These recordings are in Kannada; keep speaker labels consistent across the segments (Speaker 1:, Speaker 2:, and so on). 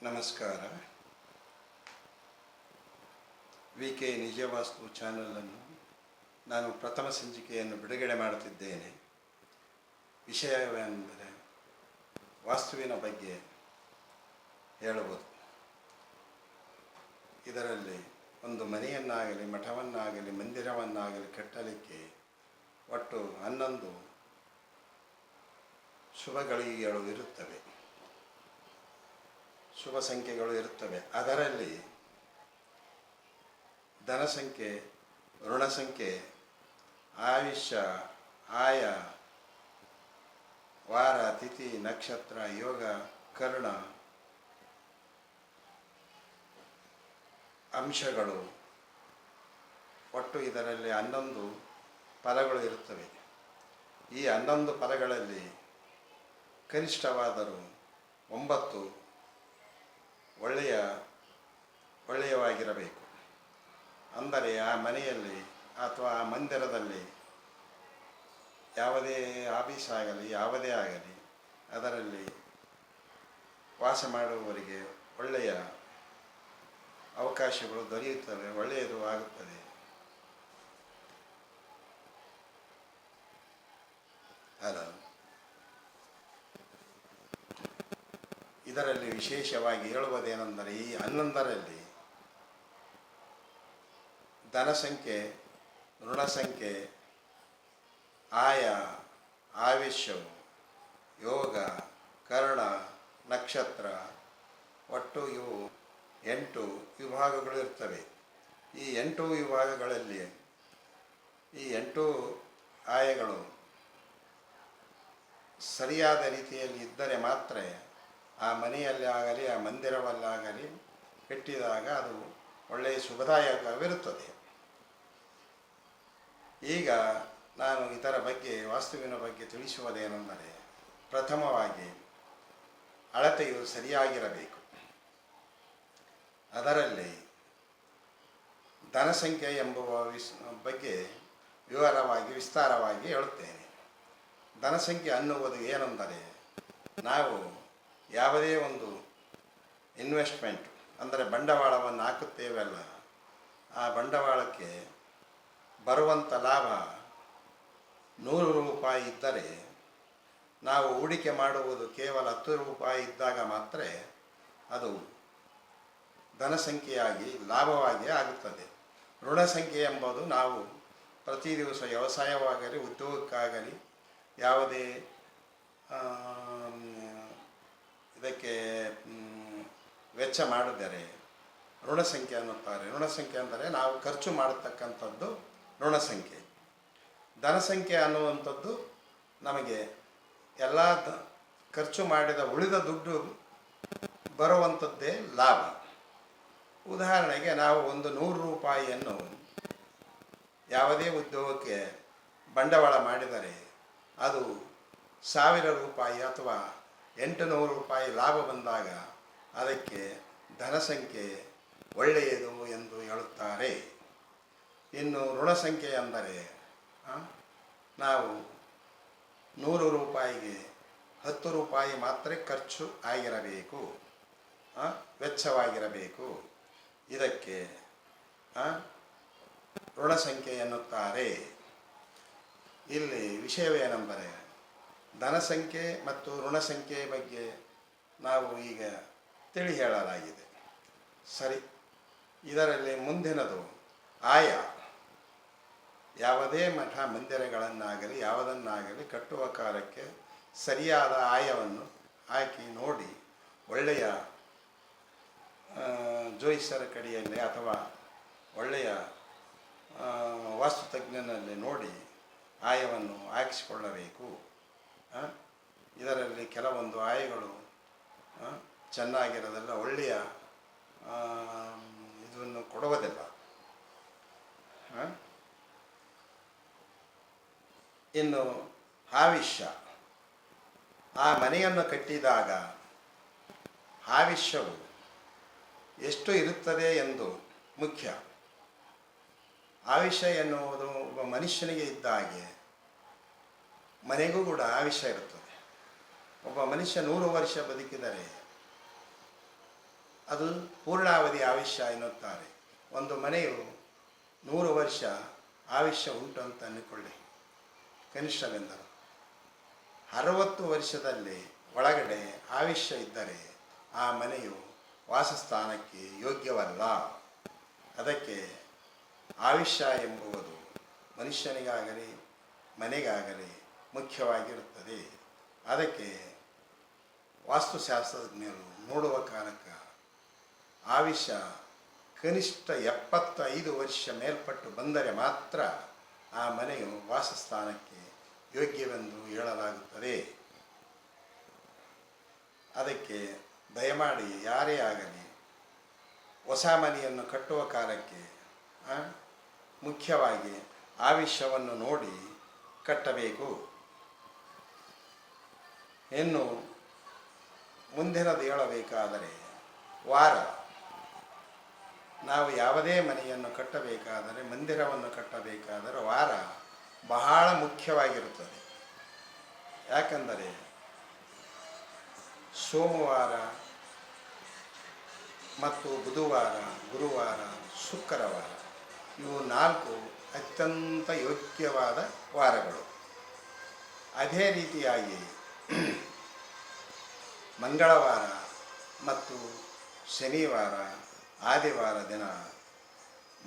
Speaker 1: ನಮಸ್ಕಾರ. ವಿ.ಕೆ. ನಿಜವಾಸ್ತು ಚಾನಲನ್ನು ನಾನು ಪ್ರಥಮ ಸಂಚಿಕೆಯನ್ನು ಬಿಡುಗಡೆ ಮಾಡುತ್ತಿದ್ದೇನೆ. ವಿಷಯವೆಂದರೆ ವಾಸ್ತುವಿನ ಬಗ್ಗೆ ಹೇಳುವುದು. ಇದರಲ್ಲಿ ಒಂದು ಮನೆಯನ್ನಾಗಲಿ, ಮಠವನ್ನಾಗಲಿ, ಮಂದಿರವನ್ನಾಗಲಿ ಕಟ್ಟಲಿಕ್ಕೆ ಒಟ್ಟು 11 ಶುಭ ಗಳಿಗೆಗಳು ಇರುತ್ತವೆ, ಶುಭ ಸಂಖ್ಯೆಗಳು ಇರುತ್ತವೆ. ಅದರಲ್ಲಿ ಧನ ಸಂಖ್ಯೆ, ಋಣ ಸಂಖ್ಯೆ, ಆಯುಷ್ಯ, ಆಯ, ವಾರ, ತಿಥಿ, ನಕ್ಷತ್ರ, ಯೋಗ, ಕರ್ಣ, ಅಂಶಗಳು, ಒಟ್ಟು ಇದರಲ್ಲಿ 11 ಫಲಗಳು ಇರುತ್ತವೆ. ಈ 11 ಫಲಗಳಲ್ಲಿ ಕನಿಷ್ಠವಾದರೂ 9 ಒಳ್ಳೆಯವಾಗಿರಬೇಕು. ಅಂದರೆ ಆ ಮನೆಯಲ್ಲಿ ಅಥವಾ ಆ ಮಂದಿರದಲ್ಲಿ ಯಾವುದೇ ಆಫೀಸ್ ಆಗಲಿ, ಯಾವುದೇ ಆಗಲಿ, ಅದರಲ್ಲಿ ವಾಸ ಮಾಡುವವರಿಗೆ ಒಳ್ಳೆಯ ಅವಕಾಶಗಳು ದೊರೆಯುತ್ತವೆ, ಒಳ್ಳೆಯದು ಆಗುತ್ತದೆ. ಇದರಲ್ಲಿ ವಿಶೇಷವಾಗಿ ಹೇಳುವುದೇನೆಂದರೆ, ಈ 11ರಲ್ಲಿ ಧನ ಸಂಖ್ಯೆ, ಋಣ ಸಂಖ್ಯೆ, ಆಯ, ಆಯುಷ್ಯವು, ಯೋಗ, ಕರ್ಣ, ನಕ್ಷತ್ರ, ಒಟ್ಟು ಇವು 8 ವಿಭಾಗಗಳು ಇರ್ತವೆ. ಈ 8 ವಿಭಾಗಗಳಲ್ಲಿ ಈ 8 ಆಯಗಳು ಸರಿಯಾದ ರೀತಿಯಲ್ಲಿ ಇದ್ದರೆ ಮಾತ್ರ ಆ ಮನೆಯಲ್ಲಿ ಆಗಲಿ, ಆ ಮಂದಿರವಲ್ಲಾಗಲಿ ಕಟ್ಟಿದಾಗ ಅದು ಒಳ್ಳೆಯ ಶುಭದಾಯಕವಿರುತ್ತದೆ. ಈಗ ನಾನು ಇದರ ಬಗ್ಗೆ, ವಾಸ್ತುವಿನ ಬಗ್ಗೆ ತಿಳಿಸುವುದೇನೆಂದರೆ, ಪ್ರಥಮವಾಗಿ ಅಳತೆಯು ಸರಿಯಾಗಿರಬೇಕು. ಅದರಲ್ಲಿ ಧನಸಂಖ್ಯೆ ಎಂಬುವ ಬಗ್ಗೆ ವಿಸ್ತಾರವಾಗಿ ಹೇಳುತ್ತೇನೆ. ಧನಸಂಖ್ಯೆ ಅನ್ನುವುದು ಏನೆಂದರೆ, ನಾವು ಯಾವುದೇ ಒಂದು ಇನ್ವೆಸ್ಟ್ಮೆಂಟ್ ಅಂದರೆ ಬಂಡವಾಳವನ್ನು ಹಾಕುತ್ತೇವಲ್ಲ, ಆ ಬಂಡವಾಳಕ್ಕೆ ಬರುವಂಥ ಲಾಭ 100 ರೂಪಾಯಿ ಇದ್ದರೆ, ನಾವು ಹೂಡಿಕೆ ಮಾಡುವುದು ಕೇವಲ 10 ರೂಪಾಯಿ ಇದ್ದಾಗ ಮಾತ್ರ ಅದು ಧನಸಂಖ್ಯೆಯಾಗಿ ಲಾಭವಾಗಿ ಆಗುತ್ತದೆ. ಋಣ ಸಂಖ್ಯೆ ಎಂಬುದು ನಾವು ಪ್ರತಿ ದಿವಸ ವ್ಯವಸಾಯವಾಗಲಿ, ಉದ್ಯೋಗಕ್ಕಾಗಲಿ, ಯಾವುದೇ ಇದಕ್ಕೆ ವೆಚ್ಚ ಮಾಡಿದರೆ ಋಣ ಸಂಖ್ಯೆ ಅನ್ನುತ್ತಾರೆ. ಋಣ ಸಂಖ್ಯೆ ಅಂದರೆ ನಾವು ಖರ್ಚು ಮಾಡತಕ್ಕಂಥದ್ದು ಋಣ ಸಂಖ್ಯೆ. ಧನ ಸಂಖ್ಯೆ ಅನ್ನುವಂಥದ್ದು ನಮಗೆ ಎಲ್ಲ ಖರ್ಚು ಮಾಡಿದ ಉಳಿದ ದುಡ್ಡು ಬರುವಂಥದ್ದೇ ಲಾಭ. ಉದಾಹರಣೆಗೆ ನಾವು ಒಂದು 100 ರೂಪಾಯಿಯನ್ನು ಯಾವುದೇ ಉದ್ಯೋಗಕ್ಕೆ ಬಂಡವಾಳ ಮಾಡಿದರೆ ಅದು 1000 ರೂಪಾಯಿ ಅಥವಾ 800 ರೂಪಾಯಿ ಲಾಭ ಬಂದಾಗ ಅದಕ್ಕೆ ಧನ ಸಂಖ್ಯೆ ಒಳ್ಳೆಯದು ಎಂದು ಹೇಳುತ್ತಾರೆ. ಇನ್ನು ಋಣ ಸಂಖ್ಯೆ ಅಂದರೆ, ನಾವು 100 ರೂಪಾಯಿಗೆ 10 ರೂಪಾಯಿ ಮಾತ್ರ ಖರ್ಚು ಆಗಿರಬೇಕು, ವೆಚ್ಚವಾಗಿರಬೇಕು. ಇದಕ್ಕೆ ಋಣ ಸಂಖ್ಯೆ ಎನ್ನುತ್ತಾರೆ. ಇಲ್ಲಿ ವಿಷಯವೇನೆಂದರೆ, ಧನ ಸಂಖ್ಯೆ ಮತ್ತು ಋಣ ಸಂಖ್ಯೆ ಬಗ್ಗೆ ನಾವು ಈಗ ತಿಳಿ ಹೇಳಲಾಗಿದೆ. ಸರಿ, ಇದರಲ್ಲಿ ಮುಂದಿನದು ಆಯ. ಯಾವುದೇ ಮಠ ಮಂದಿರಗಳನ್ನಾಗಲಿ, ಯಾವುದನ್ನಾಗಲಿ ಕಟ್ಟುವ ಕಾಲಕ್ಕೆ ಸರಿಯಾದ ಆಯವನ್ನು ಹಾಕಿ ನೋಡಿ, ಒಳ್ಳೆಯ ಜೋಯಿಸರ ಕಡೆಯಲ್ಲಿ ಅಥವಾ ಒಳ್ಳೆಯ ವಾಸ್ತುತಜ್ಞನಲ್ಲಿ ನೋಡಿ ಆಯವನ್ನು ಹಾಕಿಸಿಕೊಳ್ಳಬೇಕು. ಇದರಲ್ಲಿ ಕೆಲವೊಂದು ಆಯಗಳು ಚೆನ್ನಾಗಿರೋದಲ್ಲ, ಒಳ್ಳೆಯ ಇದನ್ನು ಕೊಡುವುದಿಲ್ಲ. ಇನ್ನು ಆಯುಷ್ಯ, ಆ ಮನೆಯನ್ನು ಕಟ್ಟಿದಾಗ ಆಯುಷ್ಯವು ಎಷ್ಟು ಇರುತ್ತದೆ ಎಂದು ಮುಖ್ಯ. ಆಯುಷ್ಯ ಎನ್ನುವುದು ಒಬ್ಬ ಮನುಷ್ಯನಿಗೆ ಇದ್ದ ಹಾಗೆ ಮನೆಗೂ ಕೂಡ ಆಯುಷ್ಯ ಇರುತ್ತದೆ. ಒಬ್ಬ ಮನುಷ್ಯ 100 ವರ್ಷ ಬದುಕಿದರೆ ಅದು ಪೂರ್ಣಾವಧಿ ಆಯುಷ್ಯ ಎನ್ನುತ್ತಾರೆ. ಒಂದು ಮನೆಯು 100 ವರ್ಷ ಆಯುಷ್ಯ ಉಂಟು ಅಂತ ಅಂದುಕೊಳ್ಳಿ, ಕನಿಷ್ಠವೆಂದರು 60 ವರ್ಷದಲ್ಲಿ ಒಳಗಡೆ ಆಯುಷ್ಯ ಇದ್ದರೆ ಆ ಮನೆಯು ವಾಸಸ್ಥಾನಕ್ಕೆ ಯೋಗ್ಯವಲ್ಲ. ಅದಕ್ಕೆ ಆಯುಷ್ಯ ಎಂಬುದು ಮನುಷ್ಯನಿಗಾಗಲಿ ಮನೆಗಾಗಲಿ ಮುಖ್ಯವಾಗಿರುತ್ತದೆ. ಅದಕ್ಕೆ ವಾಸ್ತುಶಾಸ್ತ್ರಜ್ಞರು ನೋಡುವ ಕಾಲಕ್ಕೆ ಆಯುಷ್ಯ ಕನಿಷ್ಠ 75 ವರ್ಷ ಮೇಲ್ಪಟ್ಟು ಬಂದರೆ ಮಾತ್ರ ಆ ಮನೆಯು ವಾಸಸ್ಥಾನಕ್ಕೆ ಯೋಗ್ಯವೆಂದು ಹೇಳಲಾಗುತ್ತದೆ. ಅದಕ್ಕೆ ದಯಮಾಡಿ ಯಾರೇ ಆಗಲಿ ಹೊಸ ಮನೆಯನ್ನು ಕಟ್ಟುವ ಕಾಲಕ್ಕೆ ಮುಖ್ಯವಾಗಿ ಆಯುಷ್ಯವನ್ನು ನೋಡಿ ಕಟ್ಟಬೇಕು. ಇನ್ನು ಮುಂದಿನದು ಹೇಳಬೇಕಾದರೆ ವಾರ. ನಾವು ಯಾವುದೇ ಮನೆಯನ್ನು ಕಟ್ಟಬೇಕಾದರೆ, ಮಂದಿರವನ್ನು ಕಟ್ಟಬೇಕಾದರೆ ವಾರ ಬಹಳ ಮುಖ್ಯವಾಗಿರುತ್ತದೆ. ಯಾಕೆಂದರೆ ಸೋಮವಾರ ಮತ್ತು ಬುಧವಾರ, ಗುರುವಾರ, ಶುಕ್ರವಾರ ಇವು 4 ಅತ್ಯಂತ ಯೋಗ್ಯವಾದ ವಾರಗಳು. ಅದೇ ರೀತಿಯಾಗಿ ಮಂಗಳವಾರ ಮತ್ತು ಶನಿವಾರ, ಆದಿವಾರ ದಿನ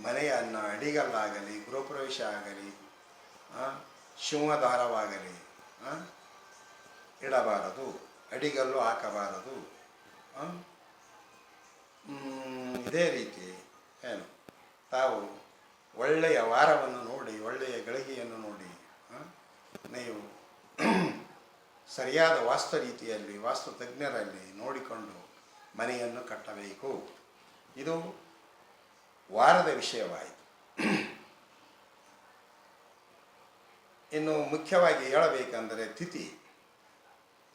Speaker 1: ಮನೆಯನ್ನು ಅಡಿಗಲ್ಲಾಗಲಿ, ಗೃಹಪ್ರವೇಶ ಆಗಲಿ, ಸಿಂಹದ್ವಾರವಾಗಲಿ ಇಡಬಾರದು, ಅಡಿಗಲ್ಲು ಹಾಕಬಾರದು. ಇದೇ ರೀತಿ ತಾವು ಒಳ್ಳೆಯ ವಾರವನ್ನು ನೋಡಿ, ಒಳ್ಳೆಯ ಗಳಿಗೆಯನ್ನು ನೋಡಿ ನೀವು ಸರಿಯಾದ ವಾಸ್ತು ರೀತಿಯಲ್ಲಿ, ವಾಸ್ತು ತಜ್ಞರಲ್ಲಿ ನೋಡಿಕೊಂಡು ಮನೆಯನ್ನು ಕಟ್ಟಬೇಕು. ಇದು ವಾರದ ವಿಷಯವಾಯಿತು. ಇನ್ನು ಮುಖ್ಯವಾಗಿ ಹೇಳಬೇಕೆಂದರೆ ತಿಥಿ.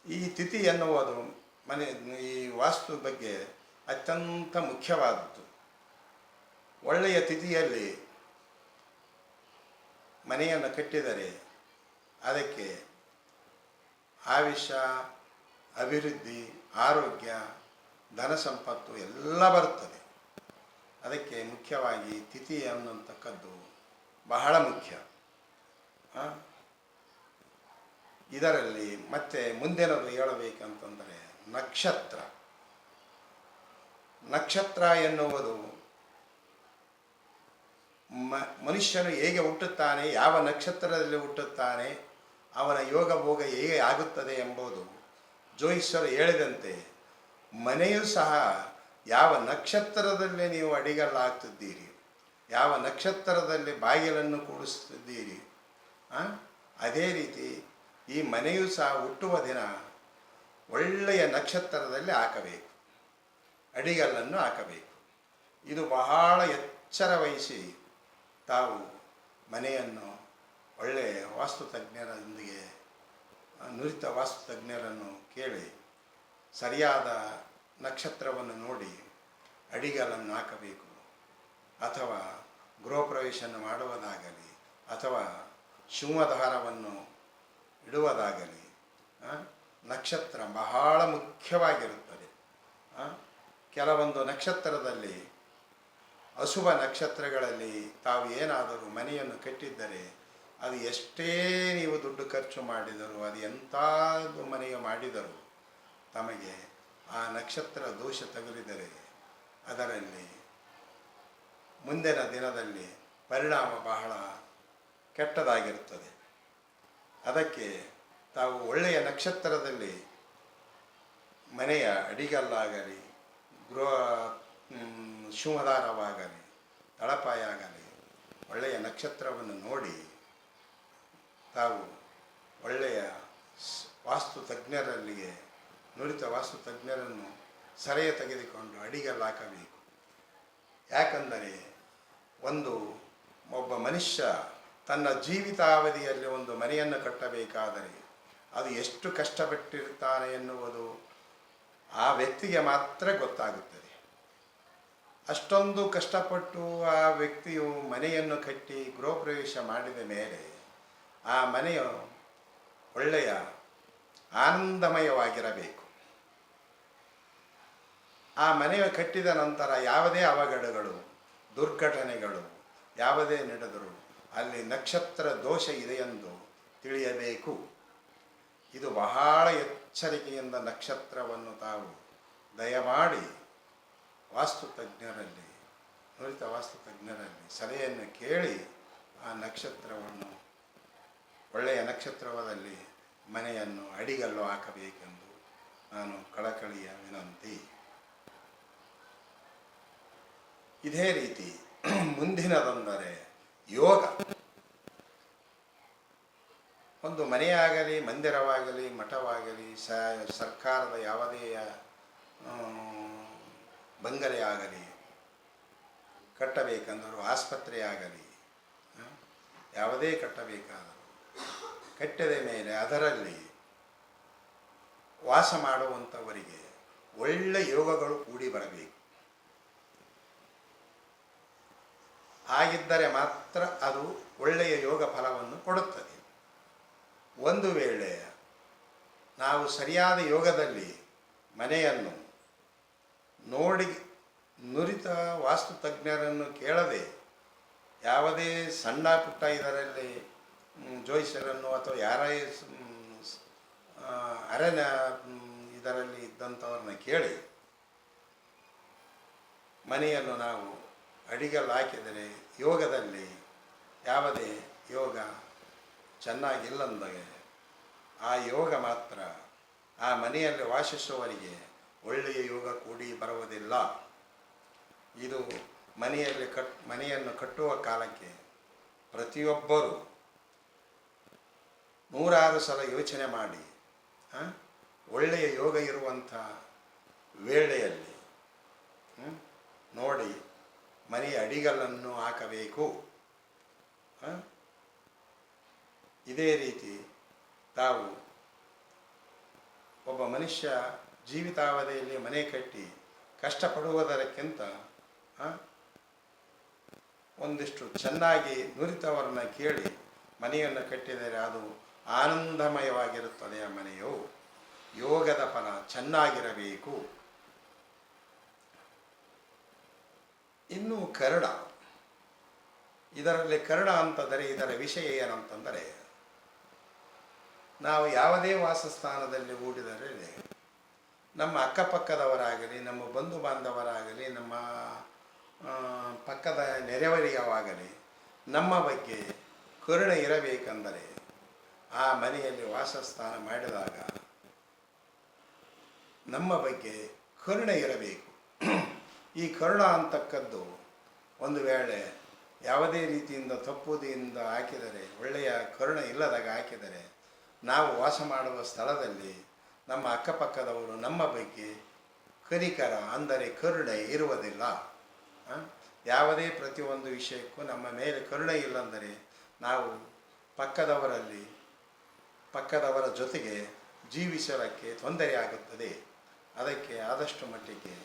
Speaker 1: ಈ ತಿಥಿ ಎನ್ನುವುದು ಈ ವಾಸ್ತು ಬಗ್ಗೆ ಅತ್ಯಂತ ಮುಖ್ಯವಾದದ್ದು. ಒಳ್ಳೆಯ ತಿಥಿಯಲ್ಲಿ ಮನೆಯನ್ನು ಕಟ್ಟಿದರೆ ಅದಕ್ಕೆ ಆಯುಷ್ಯ, ಅಭಿವೃದ್ಧಿ, ಆರೋಗ್ಯ, ಧನ ಸಂಪತ್ತು ಎಲ್ಲ ಬರುತ್ತದೆ. ಅದಕ್ಕೆ ಮುಖ್ಯವಾಗಿ ತಿಥಿ ಅನ್ನತಕ್ಕದ್ದು ಬಹಳ ಮುಖ್ಯ. ಇದರಲ್ಲಿ ಮತ್ತೆ ಮುಂದಿನದು ಹೇಳಬೇಕಂತಂದರೆ ನಕ್ಷತ್ರ. ನಕ್ಷತ್ರ ಎನ್ನುವುದು ಮನುಷ್ಯನು ಹೇಗೆ ಹುಟ್ಟುತ್ತಾನೆ, ಯಾವ ನಕ್ಷತ್ರದಲ್ಲಿ ಹುಟ್ಟುತ್ತಾನೆ, ಅವನ ಯೋಗ ಭೋಗ ಹೇಗೆ ಆಗುತ್ತದೆ ಎಂಬುದು ಜ್ಯೋತಿಷ್ಯರು ಹೇಳಿದಂತೆ ಮನೆಯೂ ಸಹ ಯಾವ ನಕ್ಷತ್ರದಲ್ಲಿ ನೀವು ಅಡಿಗಲ್ಲು ಹಾಕ್ತಿದ್ದೀರಿ, ಯಾವ ನಕ್ಷತ್ರದಲ್ಲಿ ಬಾಗಿಲನ್ನು ಕೂಡಿಸ್ತಿದ್ದೀರಿ, ಅದೇ ರೀತಿ ಈ ಮನೆಯೂ ಸಹ ಹುಟ್ಟುವ ದಿನ ಒಳ್ಳೆಯ ನಕ್ಷತ್ರದಲ್ಲಿ ಹಾಕಬೇಕು, ಅಡಿಗಲ್ಲನ್ನು ಹಾಕಬೇಕು. ಇದು ಬಹಳ ಎಚ್ಚರ ವಹಿಸಿ ತಾವು ಮನೆಯನ್ನು ಒಳ್ಳೆಯ ವಾಸ್ತುತಜ್ಞರೊಂದಿಗೆ, ನುರಿತ ವಾಸ್ತುತಜ್ಞರನ್ನು ಕೇಳಿ ಸರಿಯಾದ ನಕ್ಷತ್ರವನ್ನು ನೋಡಿ ಅಡಿಗಲ್ಲನ್ನು ಹಾಕಬೇಕು. ಅಥವಾ ಗೃಹಪ್ರವೇಶವನ್ನು ಮಾಡುವುದಾಗಲಿ, ಅಥವಾ ಸಿಂಹದ್ವಾರವನ್ನು ಇಡುವುದಾಗಲಿ ನಕ್ಷತ್ರ ಬಹಳ ಮುಖ್ಯವಾಗಿರುತ್ತದೆ. ಕೆಲವೊಂದು ನಕ್ಷತ್ರದಲ್ಲಿ, ಅಶುಭ ನಕ್ಷತ್ರಗಳಲ್ಲಿ ತಾವು ಏನಾದರೂ ಮನೆಯನ್ನು ಕಟ್ಟಿದ್ದರೆ ಅದು ಎಷ್ಟೇ ನೀವು ದುಡ್ಡು ಖರ್ಚು ಮಾಡಿದರೂ, ಅದು ಎಂಥದ್ದು ಮನೆಯು ಮಾಡಿದರೂ ತಮಗೆ ಆ ನಕ್ಷತ್ರ ದೋಷ ತಗುಲಿದರೆ ಅದರಲ್ಲಿ ಮುಂದಿನ ದಿನದಲ್ಲಿ ಪರಿಣಾಮ ಬಹಳ ಕೆಟ್ಟದಾಗಿರುತ್ತದೆ. ಅದಕ್ಕೆ ತಾವು ಒಳ್ಳೆಯ ನಕ್ಷತ್ರದಲ್ಲಿ ಮನೆಯ ಅಡಿಗಲ್ಲಾಗಲಿ, ಗೃಹ ಸಿಂಹದ್ವಾರವಾಗಲಿ, ತಳಪಾಯ ಆಗಲಿ ಒಳ್ಳೆಯ ನಕ್ಷತ್ರವನ್ನು ನೋಡಿ ತಾವು ಒಳ್ಳೆಯ ವಾಸ್ತು ತಜ್ಞರಲ್ಲಿಗೆ, ನುರಿತ ವಾಸ್ತು ತಜ್ಞರನ್ನು ಸಲಹೆ ತೆಗೆದುಕೊಂಡು ಅಡಿಗಲ್ಲು ಹಾಕಬೇಕು. ಯಾಕಂದರೆ ಒಬ್ಬ ಮನುಷ್ಯ ತನ್ನ ಜೀವಿತಾವಧಿಯಲ್ಲಿ ಒಂದು ಮನೆಯನ್ನು ಕಟ್ಟಬೇಕಾದರೆ ಅದು ಎಷ್ಟು ಕಷ್ಟಪಟ್ಟಿರುತ್ತಾನೆ ಎನ್ನುವುದು ಆ ವ್ಯಕ್ತಿಗೆ ಮಾತ್ರ ಗೊತ್ತಾಗುತ್ತದೆ. ಅಷ್ಟೊಂದು ಕಷ್ಟಪಟ್ಟು ಆ ವ್ಯಕ್ತಿಯು ಮನೆಯನ್ನು ಕಟ್ಟಿ ಗೃಹಪ್ರವೇಶ ಮಾಡಿದ ಮೇಲೆ ಆ ಮನೆಯು ಒಳ್ಳೆಯ ಆನಂದಮಯವಾಗಿರಬೇಕು. ಆ ಮನೆ ಕಟ್ಟಿದ ನಂತರ ಯಾವುದೇ ಅವಘಡಗಳು ದುರ್ಘಟನೆಗಳು ಯಾವುದೇ ನಡೆದರೂ ಅಲ್ಲಿ ನಕ್ಷತ್ರ ದೋಷ ಇದೆಯೆಂದು ತಿಳಿಯಬೇಕು. ಇದು ಬಹಳ ಎಚ್ಚರಿಕೆಯಿಂದ ನಕ್ಷತ್ರವನ್ನು ತಾವು ದಯಮಾಡಿ ವಾಸ್ತುತಜ್ಞರಲ್ಲಿ ನುರಿತ ವಾಸ್ತುತಜ್ಞರಲ್ಲಿ ಸಲಹೆಯನ್ನು ಕೇಳಿ ಆ ನಕ್ಷತ್ರವನ್ನು ಒಳ್ಳೆಯ ನಕ್ಷತ್ರದಲ್ಲಿ ಮನೆಯನ್ನು ಅಡಿಗಲ್ಲು ಹಾಕಬೇಕೆಂದು ನಾನು ಕಳಕಳಿಯ ವಿನಂತಿ. ಇದೇ ರೀತಿ ಮುಂದಿನದೆಂದರೆ ಯೋಗ. ಒಂದು ಮನೆಯಾಗಲಿ ಮಂದಿರವಾಗಲಿ ಮಠವಾಗಲಿ ಸರ್ಕಾರದ ಯಾವುದೇ ಬಂಗಲೆ ಆಗಲಿ ಕಟ್ಟಬೇಕೆಂದರೂ ಆಸ್ಪತ್ರೆಯಾಗಲಿ ಯಾವುದೇ ಕಟ್ಟಬೇಕಾದರೂ ಕಟ್ಟಿದ ಮೇಲೆ ಅದರಲ್ಲಿ ವಾಸ ಮಾಡುವಂಥವರಿಗೆ ಒಳ್ಳೆಯ ಯೋಗಗಳು ಕೂಡಿ ಬರಬೇಕು. ಹಾಗಿದ್ದರೆ ಮಾತ್ರ ಅದು ಒಳ್ಳೆಯ ಯೋಗ ಫಲವನ್ನು ಕೊಡುತ್ತದೆ. ಒಂದು ವೇಳೆ ನಾವು ಸರಿಯಾದ ಯೋಗದಲ್ಲಿ ಮನೆಯನ್ನು ನೋಡಿ ನುರಿತ ವಾಸ್ತುತಜ್ಞರನ್ನು ಕೇಳದೆ ಯಾವುದೇ ಸಣ್ಣ ಪುಟ್ಟ ಇದರಲ್ಲಿ ಜೋಯಿಸರನ್ನು ಅಥವಾ ಯಾರೇ ಅರಣ್ಯ ಇದರಲ್ಲಿ ಇದ್ದಂಥವ್ರನ್ನ ಕೇಳಿ ಮನೆಯನ್ನು ನಾವು ಅಡಿಗಲ್ಲು ಹಾಕಿದರೆ ಯೋಗದಲ್ಲಿ ಯಾವುದೇ ಯೋಗ ಚೆನ್ನಾಗಿಲ್ಲಂದರೆ ಆ ಯೋಗ ಮಾತ್ರ ಆ ಮನೆಯಲ್ಲಿ ವಾಸಿಸುವವರಿಗೆ ಒಳ್ಳೆಯ ಯೋಗ ಕೂಡಿ ಬರುವುದಿಲ್ಲ. ಇದು ಮನೆಯನ್ನು ಕಟ್ಟುವ ಕಾಲಕ್ಕೆ ಪ್ರತಿಯೊಬ್ಬರೂ 106 ಸಲ ಯೋಚನೆ ಮಾಡಿ ಒಳ್ಳೆಯ ಯೋಗ ಇರುವಂಥ ವೇಳೆಯಲ್ಲಿ ನೋಡಿ ಮನೆಯ ಅಡಿಗಲ್ಲನ್ನು ಹಾಕಬೇಕು. ಇದೇ ರೀತಿ ತಾವು ಒಬ್ಬ ಮನುಷ್ಯ ಜೀವಿತಾವಧಿಯಲ್ಲಿ ಮನೆ ಕಟ್ಟಿ ಕಷ್ಟಪಡುವುದಕ್ಕಿಂತ ಒಂದಿಷ್ಟು ಚೆನ್ನಾಗಿ ನುರಿತವರನ್ನ ಕೇಳಿ ಮನೆಯನ್ನು ಕಟ್ಟಿದರೆ ಅದು ಆನಂದಮಯವಾಗಿರುತ್ತದೆ. ಆ ಮನೆಯು ಯೋಗದ ಫಲ ಚೆನ್ನಾಗಿರಬೇಕು. ಇನ್ನು ಕರ್ಣ, ಇದರಲ್ಲಿ ಕರ್ಣ ಅಂತಂದರೆ ಇದರ ವಿಷಯ ಏನಂತಂದರೆ ನಾವು ಯಾವುದೇ ವಾಸಸ್ಥಾನದಲ್ಲಿ ಹೂಡಿದರೆ ನಮ್ಮ ಅಕ್ಕಪಕ್ಕದವರಾಗಲಿ ನಮ್ಮ ಬಂಧು ಬಾಂಧವರಾಗಲಿ ನಮ್ಮ ಪಕ್ಕದ ನೆರೆಹೊರೆಯವಾಗಲಿ ನಮ್ಮ ಬಗ್ಗೆ ಕರುಣೆ ಇರಬೇಕೆಂದರೆ ಆ ಮನೆಯಲ್ಲಿ ವಾಸಸ್ಥಾನ ಮಾಡಿದಾಗ ನಮ್ಮ ಬಗ್ಗೆ ಕರುಣೆ ಇರಬೇಕು. ಈ ಕರುಣ ಅಂತಕ್ಕದ್ದು ಒಂದು ವೇಳೆ ಯಾವುದೇ ರೀತಿಯಿಂದ ತಪ್ಪುದಿಯಿಂದ ಹಾಕಿದರೆ ಒಳ್ಳೆಯ ಕರುಣೆ ಇಲ್ಲದಾಗ ಹಾಕಿದರೆ ನಾವು ವಾಸ ಮಾಡುವ ಸ್ಥಳದಲ್ಲಿ ನಮ್ಮ ಅಕ್ಕಪಕ್ಕದವರು ನಮ್ಮ ಬಗ್ಗೆ ಕನಿಕರ ಅಂದರೆ ಕರುಣೆ ಇರುವುದಿಲ್ಲ. ಯಾವುದೇ ಪ್ರತಿಯೊಂದು ವಿಷಯಕ್ಕೂ ನಮ್ಮ ಮೇಲೆ ಕರುಣೆ ಇಲ್ಲಂದರೆ ನಾವು ಪಕ್ಕದವರ ಜೊತೆಗೆ ಜೀವಿಸಲಿಕ್ಕೆ ತೊಂದರೆಯಾಗುತ್ತದೆ. ಅದಕ್ಕೆ ಆದಷ್ಟು ಮಟ್ಟಿಗೆ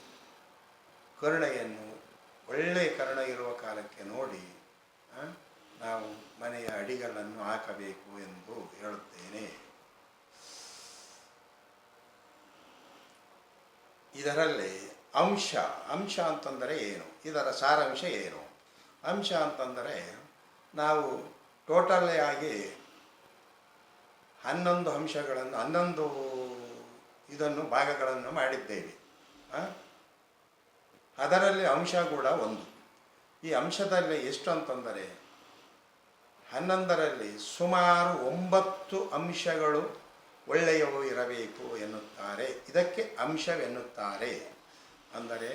Speaker 1: ಕರುಣೆಯನ್ನು ಒಳ್ಳೆಯ ಕರುಣೆ ಇರುವ ಕಾಲಕ್ಕೆ ನೋಡಿ ನಾವು ಮನೆಯ ಅಡಿಗಲ್ಲನ್ನು ಹಾಕಬೇಕು ಎಂದು ಹೇಳುತ್ತೇನೆ. ಇದರಲ್ಲಿ ಅಂಶ ಅಂತಂದರೆ ಏನು, ಇದರ ಸಾರಾಂಶ ಏನು? ಅಂಶ ಅಂತಂದರೆ ನಾವು ಟೋಟಲಿ ಆಗಿ 11 ಅಂಶಗಳನ್ನು 11 ಇದನ್ನು ಭಾಗಗಳನ್ನು ಮಾಡಿದ್ದೇವೆ. ಅದರಲ್ಲಿ ಅಂಶ ಕೂಡ ಒಂದು. ಈ ಅಂಶದಲ್ಲಿ ಎಷ್ಟು ಅಂತಂದರೆ 11ರಲ್ಲಿ ಸುಮಾರು 9 ಅಂಶಗಳು ಒಳ್ಳೆಯವು ಇರಬೇಕು ಎನ್ನುತ್ತಾರೆ. ಇದಕ್ಕೆ ಅಂಶವೆನ್ನುತ್ತಾರೆ. ಅಂದರೆ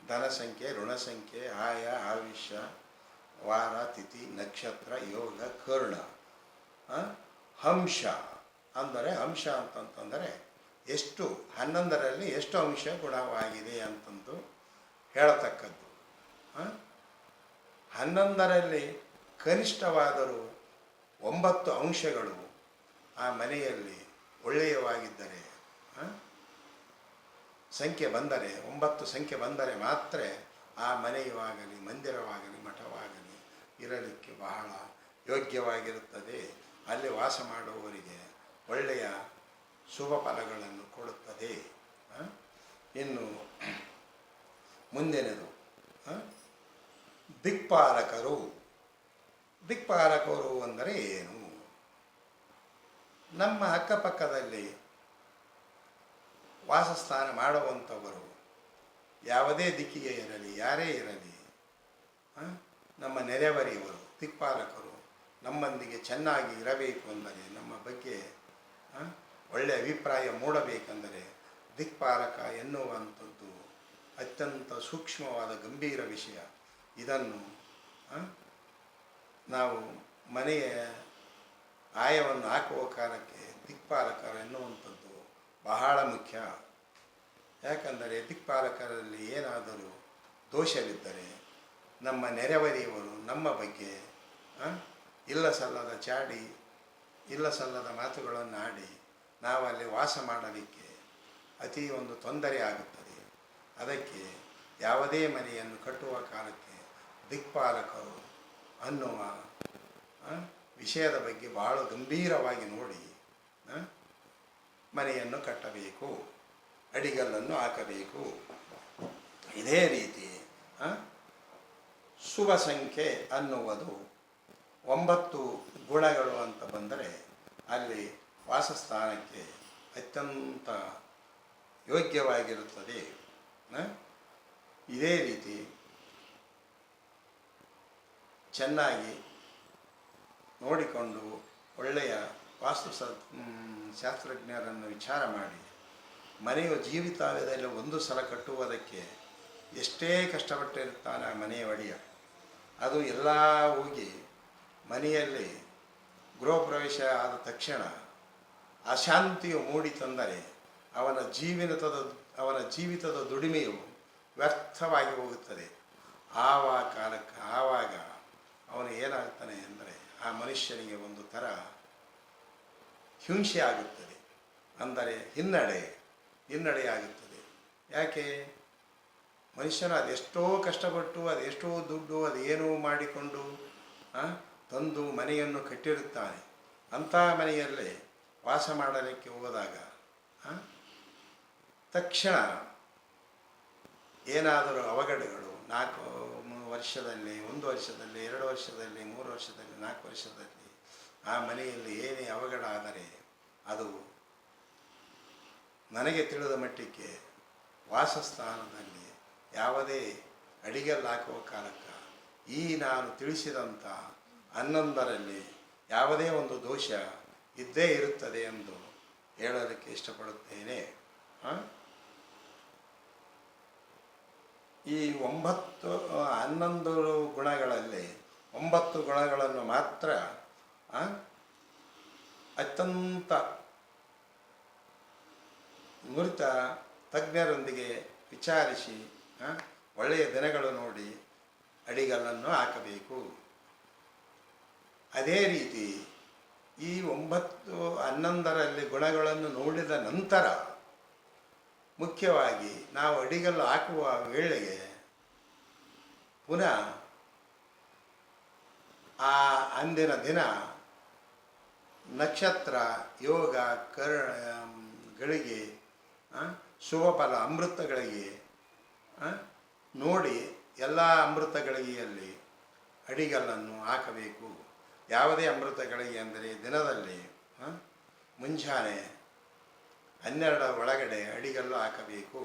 Speaker 1: ಧನ ಸಂಖ್ಯೆ, ಋಣ ಸಂಖ್ಯೆ, ಆಯ, ಆಯುಷ್ಯ, ವಾರ, ತಿಥಿ, ನಕ್ಷತ್ರ, ಯೋಗ, ಕರ್ಣ. ಅಂಶ ಅಂದರೆ ಅಂಶ ಅಂತಂತಂದರೆ ಎಷ್ಟು 11ರಲ್ಲಿ ಎಷ್ಟು ಅಂಶ ಗುಣವಾಗಿದೆ ಅಂತಂದು ಹೇಳತಕ್ಕದ್ದು. 11ರಲ್ಲಿ ಕನಿಷ್ಠವಾದರೂ 9 ಅಂಶಗಳು ಆ ಮನೆಯಲ್ಲಿ ಒಳ್ಳೆಯವಾಗಿದ್ದರೆ ಸಂಖ್ಯೆ ಬಂದರೆ 9 ಸಂಖ್ಯೆ ಬಂದರೆ ಮಾತ್ರ ಆ ಮನೆಯವಾಗಲಿ ಮಂದಿರವಾಗಲಿ ಮಠವಾಗಲಿ ಇರಲಿಕ್ಕೆ ಬಹಳ ಯೋಗ್ಯವಾಗಿರುತ್ತದೆ. ಅಲ್ಲಿ ವಾಸ ಮಾಡುವವರಿಗೆ ಒಳ್ಳೆಯ ಶುಭ ಫಲಗಳನ್ನು ಕೊಡುತ್ತದೆ. ಇನ್ನು ಮುಂದಿನದು ಆ, ದಿಕ್ಪಾಲಕರು. ದಿಕ್ಪಾಲಕರು ಅಂದರೆ ಏನು? ನಮ್ಮ ಅಕ್ಕಪಕ್ಕದಲ್ಲಿ ವಾಸಸ್ಥಾನ ಮಾಡುವಂಥವರು ಯಾವುದೇ ದಿಕ್ಕಿಗೆ ಇರಲಿ, ಯಾರೇ ಇರಲಿ, ನಮ್ಮ ನೆರೆಹೊರೆಯವರು ದಿಕ್ಪಾಲಕರು ನಮ್ಮೊಂದಿಗೆ ಚೆನ್ನಾಗಿ ಇರಬೇಕು ಅಂದರೆ, ನಮ್ಮ ಬಗ್ಗೆ ಒಳ್ಳೆಯ ಅಭಿಪ್ರಾಯ ಮೂಡಬೇಕೆಂದರೆ ದಿಕ್ಪಾಲಕ ಎನ್ನುವಂಥದ್ದು ಅತ್ಯಂತ ಸೂಕ್ಷ್ಮವಾದ ಗಂಭೀರ ವಿಷಯ. ಇದನ್ನು ನಾವು ಮನೆಯ ಆಯವನ್ನು ಹಾಕುವ ಕಾಲಕ್ಕೆ ದಿಕ್ಪಾಲಕರು ಎನ್ನುವಂಥದ್ದು ಬಹಳ ಮುಖ್ಯ. ಯಾಕಂದರೆ ದಿಕ್ಪಾಲಕರಲ್ಲಿ ಏನಾದರೂ ದೋಷವಿದ್ದರೆ ನಮ್ಮ ನೆರೆಹೊರೆಯವರು ನಮ್ಮ ಬಗ್ಗೆ ಇಲ್ಲ ಸಲ್ಲದ ಚಾಡಿ, ಇಲ್ಲ ಸಲ್ಲದ ಮಾತುಗಳನ್ನು ಆಡಿ ನಾವಲ್ಲಿ ವಾಸ ಮಾಡಲಿಕ್ಕೆ ಅತಿ ಒಂದು ತೊಂದರೆ ಆಗುತ್ತದೆ. ಅದಕ್ಕೆ ಯಾವುದೇ ಮನೆಯನ್ನು ಕಟ್ಟುವ ಕಾಲಕ್ಕೆ ದಿಕ್ಪಾಲಕರು ಅನ್ನುವ ವಿಷಯದ ಬಗ್ಗೆ ಬಹಳ ಗಂಭೀರವಾಗಿ ನೋಡಿ ಮನೆಯನ್ನು ಕಟ್ಟಬೇಕು, ಅಡಿಗಲ್ಲನ್ನು ಹಾಕಬೇಕು. ಇದೇ ರೀತಿ ಶುಭ ಸಂಖ್ಯೆ ಅನ್ನುವುದು 9 ಗುಣಗಳು ಅಂತ ಬಂದರೆ ಅಲ್ಲಿ ವಾಸಸ್ಥಾನಕ್ಕೆ ಅತ್ಯಂತ ಯೋಗ್ಯವಾಗಿರುತ್ತದೆ. ಇದೇ ರೀತಿ ಚೆನ್ನಾಗಿ ನೋಡಿಕೊಂಡು ಒಳ್ಳೆಯ ಶಾಸ್ತ್ರಜ್ಞರನ್ನು ವಿಚಾರ ಮಾಡಿ ಮನೆಯು ಜೀವಿತಾವಧಿಯಲ್ಲಿ ಒಂದು ಸಲ ಕಟ್ಟುವುದಕ್ಕೆ ಎಷ್ಟೇ ಕಷ್ಟಪಟ್ಟಿರ್ತಾನೆ ಆ ಮನೆಯ ಒಡೆಯ, ಅದು ಎಲ್ಲ ಹೋಗಿ ಮನೆಯಲ್ಲಿ ಗೃಹ ಪ್ರವೇಶ ಆದ ತಕ್ಷಣ ಅಶಾಂತಿಯು ಮೂಡಿ ತಂದರೆ ಅವನ ಜೀವಿತದ ದುಡಿಮೆಯು ವ್ಯರ್ಥವಾಗಿ ಹೋಗುತ್ತದೆ. ಆವಾಗ ಅವನು ಏನಾಗ್ತಾನೆ ಅಂದರೆ ಆ ಮನುಷ್ಯನಿಗೆ ಒಂದು ಥರ ಹಿಂಸೆ ಆಗುತ್ತದೆ, ಅಂದರೆ ಹಿನ್ನಡೆಯಾಗುತ್ತದೆ. ಯಾಕೆ? ಮನುಷ್ಯನು ಅದೆಷ್ಟೋ ಕಷ್ಟಪಟ್ಟು ಅದೆಷ್ಟೋ ದುಡ್ಡು ಅದೇನೋ ಮಾಡಿಕೊಂಡು ತಂದು ಮನೆಯನ್ನು ಕಟ್ಟಿರುತ್ತಾನೆ. ಅಂಥ ಮನೆಯಲ್ಲೇ ವಾಸ ಮಾಡಲಿಕ್ಕೆ ಹೋದಾಗ ತಕ್ಷಣ ಏನಾದರೂ ಅವಘಡಗಳು 4 ವರ್ಷದಲ್ಲಿ, 1 ವರ್ಷದಲ್ಲಿ, 2 ವರ್ಷದಲ್ಲಿ, 3 ವರ್ಷದಲ್ಲಿ, 4 ವರ್ಷದಲ್ಲಿ ಆ ಮನೆಯಲ್ಲಿ ಏನೇ ಅವಘಡ ಆದರೆ ಅದು ನನಗೆ ತಿಳಿದ ಮಟ್ಟಿಗೆ ವಾಸಸ್ಥಾನದಲ್ಲಿ ಯಾವುದೇ ಅಡಿಗೆಲ್ಲಿ ಹಾಕುವ ಕಾಲಕ್ಕೆ ಈ ನಾನು ತಿಳಿಸಿದಂಥ 11ರಲ್ಲಿ ಯಾವುದೇ ಒಂದು ದೋಷ ಇದ್ದೇ ಇರುತ್ತದೆ ಎಂದು ಹೇಳೋದಕ್ಕೆ ಇಷ್ಟಪಡುತ್ತೇನೆ. ಈ 11 ಗುಣಗಳಲ್ಲಿ 9 ಗುಣಗಳನ್ನು ಮಾತ್ರ ಅತ್ಯಂತ ನುರಿತ ತಜ್ಞರೊಂದಿಗೆ ವಿಚಾರಿಸಿ ಒಳ್ಳೆಯ ದಿನಗಳು ನೋಡಿ ಅಡಿಗಲ್ಲನ್ನು ಹಾಕಬೇಕು. ಅದೇ ರೀತಿ ಈ 11ರಲ್ಲಿ ಗುಣಗಳನ್ನು ನೋಡಿದ ನಂತರ ಮುಖ್ಯವಾಗಿ ನಾವು ಅಡಿಗಲ್ಲು ಹಾಕುವ ವೇಳೆಗೆ ಪುನಃ ಆ ಅಂದಿನ ದಿನ ನಕ್ಷತ್ರ, ಯೋಗ, ಗಳಿಗೆ ಶುಭಫಲ ಅಮೃತಗಳಿಗೆ ನೋಡಿ ಎಲ್ಲ ಅಮೃತಗಳಿಗೆಯಲ್ಲಿ ಅಡಿಗಲ್ಲನ್ನು ಹಾಕಬೇಕು. ಯಾವುದೇ ಅಮೃತಗಳಿಗೆ ಅಂದರೆ ದಿನದಲ್ಲಿ ಮುಂಜಾನೆ 12 ಒಳಗಡೆ ಅಡಿಗಲ್ಲು ಹಾಕಬೇಕು,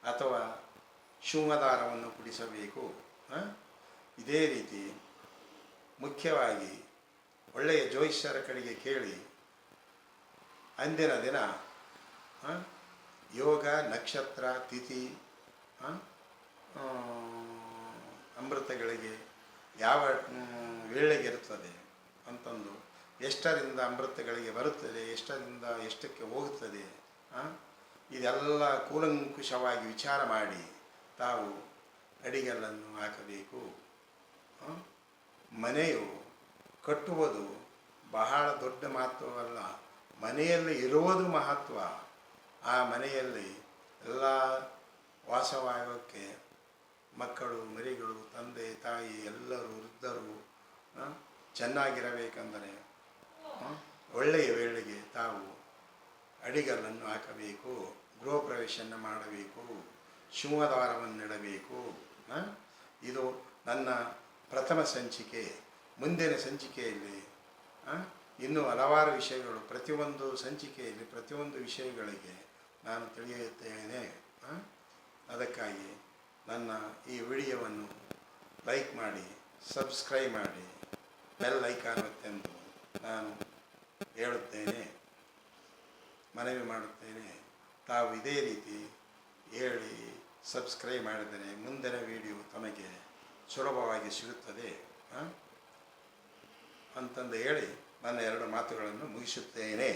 Speaker 1: ಅಥವಾ ಶಿವದಾರವನ್ನು ಕುಡಿಸಬೇಕು. ಇದೇ ರೀತಿ ಮುಖ್ಯವಾಗಿ ಒಳ್ಳೆಯ ಜ್ಯೋತಿಷ್ಯರ ಕಡೆಗೆ ಕೇಳಿ ಅಂದಿನ ದಿನ ಯೋಗ, ನಕ್ಷತ್ರ, ತಿಥಿ, ಅಮೃತಗಳಿಗೆ ಯಾವ ವೇಳೆಗೆ ಇರ್ತದೆ ಅಂತಂದು, ಎಷ್ಟರಿಂದ ಅಮೃತಗಳಿಗೆ ಬರುತ್ತದೆ, ಎಷ್ಟರಿಂದ ಎಷ್ಟಕ್ಕೆ ಹೋಗುತ್ತದೆ, ಇದೆಲ್ಲ ಕೂಲಂಕುಷವಾಗಿ ವಿಚಾರ ಮಾಡಿ ತಾವು ಅಡಿಗಲ್ಲನ್ನು ಹಾಕಬೇಕು. ಮನೆಯು ಕಟ್ಟುವುದು ಬಹಳ ದೊಡ್ಡ ಮಹತ್ವವಲ್ಲ, ಮನೆಯಲ್ಲಿ ಇರುವುದು ಮಹತ್ವ. ಆ ಮನೆಯಲ್ಲಿ ಎಲ್ಲ ವಾಸವಾಗೋಕ್ಕೆ ಮಕ್ಕಳು, ಮರಿಗಳು, ತಂದೆ, ತಾಯಿ ಎಲ್ಲರೂ ವೃದ್ಧರು ಚೆನ್ನಾಗಿರಬೇಕೆಂದರೆ ಒಳ್ಳೆಯ ವೇಳೆಗೆ ತಾವು ಅಡಿಗಲ್ಲನ್ನು ಹಾಕಬೇಕು, ಗೃಹ ಪ್ರವೇಶವನ್ನು ಮಾಡಬೇಕು, ಸಿಂಹದ್ವಾರವನ್ನಿಡಬೇಕು. ಇದು ನನ್ನ ಪ್ರಥಮ ಸಂಚಿಕೆ. ಮುಂದಿನ ಸಂಚಿಕೆಯಲ್ಲಿ ಇನ್ನೂ ಹಲವಾರು ವಿಷಯಗಳು, ಪ್ರತಿಯೊಂದು ಸಂಚಿಕೆಯಲ್ಲಿ ಪ್ರತಿಯೊಂದು ವಿಷಯಗಳಿಗೆ ನಾನು ತಿಳಿಯುತ್ತೇನೆ. ಅದಕ್ಕಾಗಿ ನನ್ನ ಈ ವಿಡಿಯೋವನ್ನು ಲೈಕ್ ಮಾಡಿ, ಸಬ್ಸ್ಕ್ರೈಬ್ ಮಾಡಿ, ಬೆಲ್ ಐಕಾನ್ ಒತ್ತೆಂದು ನಾನು ಹೇಳುತ್ತೇನೆ, ಮನವಿ ಮಾಡುತ್ತೇನೆ. ತಾವು ಇದೇ ರೀತಿ ಹೇಳಿ ಸಬ್ಸ್ಕ್ರೈಬ್ ಮಾಡಿದರೆ ಮುಂದಿನ ವಿಡಿಯೋ ತಮಗೆ ಸುಲಭವಾಗಿ ಸಿಗುತ್ತದೆ ಅಂತಂದು ಹೇಳಿ ನನ್ನ ಎರಡು ಮಾತುಗಳನ್ನು ಮುಗಿಸುತ್ತೇನೆ.